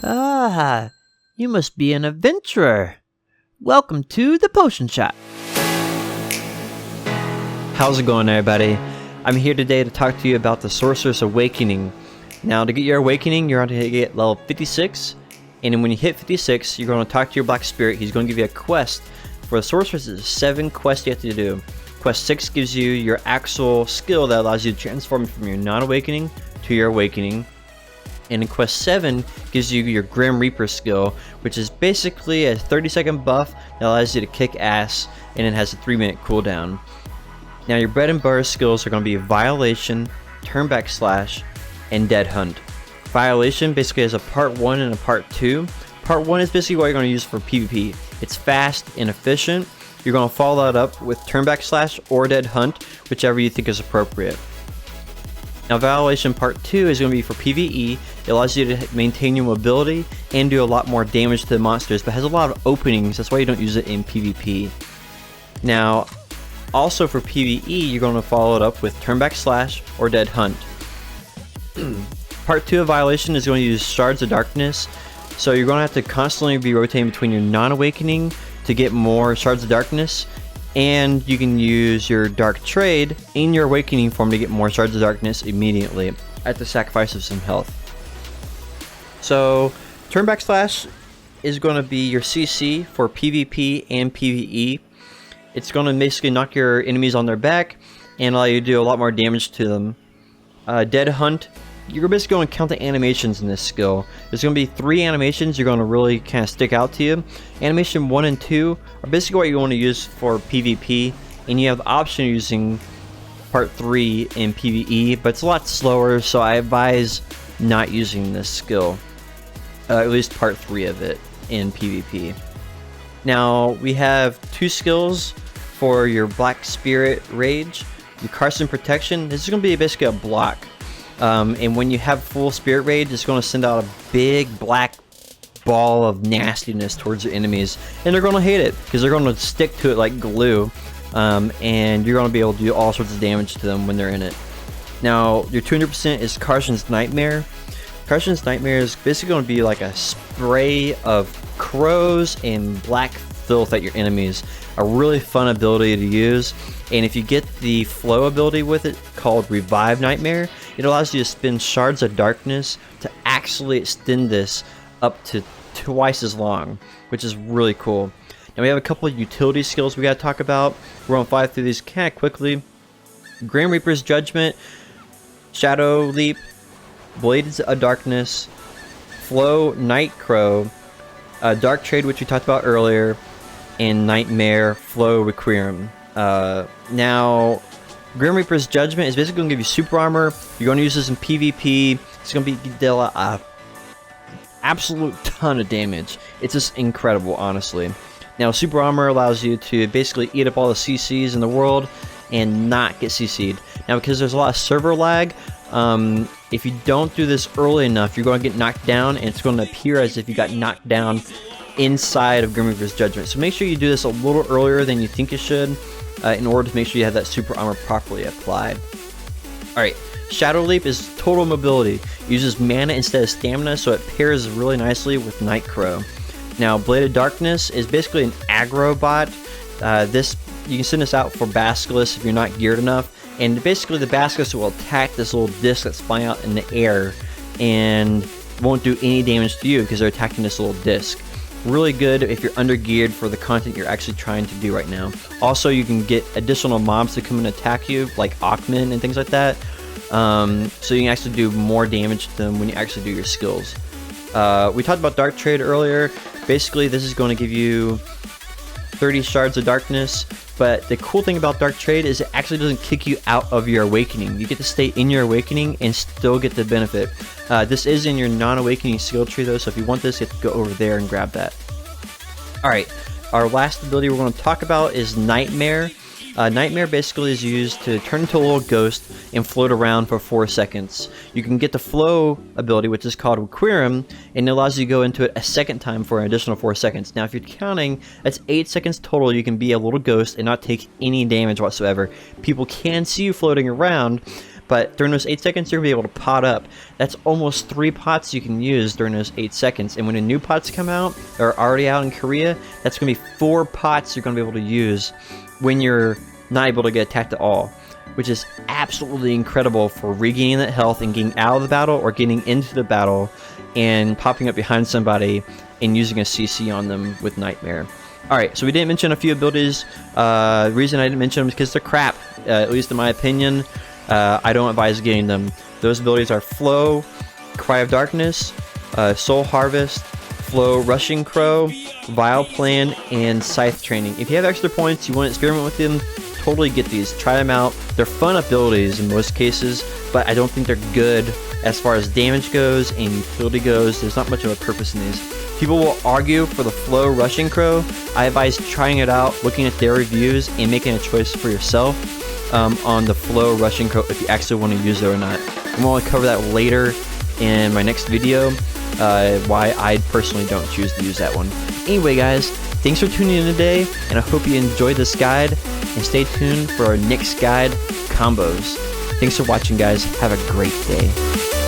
Ah, you must be an adventurer. Welcome to the Potion Shop. How's it going, everybody? I'm here today to talk to you about the Sorceress Awakening. Now, to get your Awakening, you're going to get level 56. And then when you hit 56, you're going to talk to your Black Spirit. He's going to give you a quest. For the Sorceress, there's 7 quests you have to do. Quest 6 gives you your actual skill that allows you to transform from your non-awakening to your awakening. And in Quest 7 gives you your Grim Reaper skill, which is basically a 30-second buff that allows you to kick ass, and it has a 3-minute cooldown. Now your bread and butter skills are going to be Violation, Turnback Slash, and Dead Hunt. Violation basically has a part 1 and a part 2. Part 1 is basically what you're going to use for PvP. It's fast and efficient. You're going to follow that up with Turnback Slash or Dead Hunt, whichever you think is appropriate. Now Violation Part 2 is going to be for PvE. It allows you to maintain your mobility and do a lot more damage to the monsters, but has a lot of openings. That's why you don't use it in PvP. Now, also for PvE, you're going to follow it up with Turnback Slash or Dead Hunt. Part 2 of Violation is going to use Shards of Darkness. So you're going to have to constantly be rotating between your non-awakening to get more Shards of Darkness, and you can use your Dark Trade in your awakening form to get more Shards of Darkness immediately at the sacrifice of some health. So Turnback Slash is going to be your CC for PvP and PvE. It's going to basically knock your enemies on their back and allow you to do a lot more damage to them. Dead Hunt, you're basically going to count the animations in this skill. There's going to be 3 animations you're going to really kind of stick out to you. Animation 1 and 2 are basically what you want to use for PvP, and you have the option of using part 3 in PvE, but it's a lot slower, so I advise not using this skill. At least part 3 of it in PvP. Now we have 2 skills for your Black Spirit Rage. Your Carson Protection, this is going to be basically a block. And when you have full Spirit Rage, it's going to send out a big black ball of nastiness towards your enemies. And they're going to hate it, because they're going to stick to it like glue. And you're going to be able to do all sorts of damage to them when they're in it. Now, your 200% is Carson's Nightmare. Carson's Nightmare is basically going to be like a spray of crows and black filth at your enemies. A really fun ability to use. And if you get the flow ability with it, called Revive Nightmare, it allows you to spin Shards of Darkness to actually extend this up to twice as long, which is really cool. Now we have a couple of utility skills we got to talk about. We're going to fly through these kind of quickly. Grim Reaper's Judgment, Shadow Leap, Blades of Darkness, Flow Night Crow, Dark Trade, which we talked about earlier, and Nightmare Flow Requiem. Now, Grim Reaper's Judgment is basically going to give you super armor. You're going to use this in PvP. It's going to be deal a absolute ton of damage. It's just incredible, honestly. Now, super armor allows you to basically eat up all the CCs in the world and not get CC'd. Now, because there's a lot of server lag, if you don't do this early enough, you're going to get knocked down, and it's going to appear as if you got knocked down inside of Grim Reaper's Judgment. So make sure you do this a little earlier than you think you should, in order to make sure you have that super armor properly applied. Alright, Shadow Leap is total mobility. It uses mana instead of stamina, so it pairs really nicely with Night Crow. Now, Blade of Darkness is basically an aggro bot. You can send this out for Basilisk if you're not geared enough, and basically the Basilisk will attack this little disc that's flying out in the air and won't do any damage to you because they're attacking this little disc. Really good if you're under-geared for the content you're actually trying to do right now. Also, you can get additional mobs to come and attack you, like Aukman and things like that. So you can actually do more damage to them when you actually do your skills. We talked about Dark Trade earlier. Basically, this is going to give you 30 Shards of Darkness. But the cool thing about Dark Trade is it actually doesn't kick you out of your Awakening. You get to stay in your Awakening and still get the benefit. This is in your non-awakening skill tree though, so if you want this, you have to go over there and grab that. Alright, our last ability we're going to talk about is Nightmare. Nightmare basically is used to turn into a little ghost and float around for 4 seconds. You can get the Flow ability, which is called Requiem, and it allows you to go into it a second time for an additional 4 seconds. Now if you're counting, that's 8 seconds total. You can be a little ghost and not take any damage whatsoever. People can see you floating around, but during those 8 seconds, you're going to be able to pot up. That's almost 3 pots you can use during those 8 seconds. And when the new pots come out, or are already out in Korea, that's going to be 4 pots you're going to be able to use when you're not able to get attacked at all, which is absolutely incredible for regaining that health and getting out of the battle or getting into the battle and popping up behind somebody and using a CC on them with Nightmare. Alright, so we didn't mention a few abilities. The reason I didn't mention them is because they're crap, at least in my opinion. I don't advise getting them. Those abilities are Flow, Cry of Darkness, Soul Harvest, Flow, Rushing Crow, Vile Plan, and Scythe Training. If you have extra points, you want to experiment with them, totally get these. Try them out. They're fun abilities in most cases, but I don't think they're good as far as damage goes and utility goes. There's not much of a purpose in these. People will argue for the Flow Rushing Crow. I advise trying it out, looking at their reviews, and making a choice for yourself on the Flow Rushing Crow if you actually want to use it or not. I'm going to cover that later in my next video, why I personally don't choose to use that one. Anyway guys, thanks for tuning in today, and I hope you enjoyed this guide, and stay tuned for our next guide, combos. Thanks for watching guys, have a great day.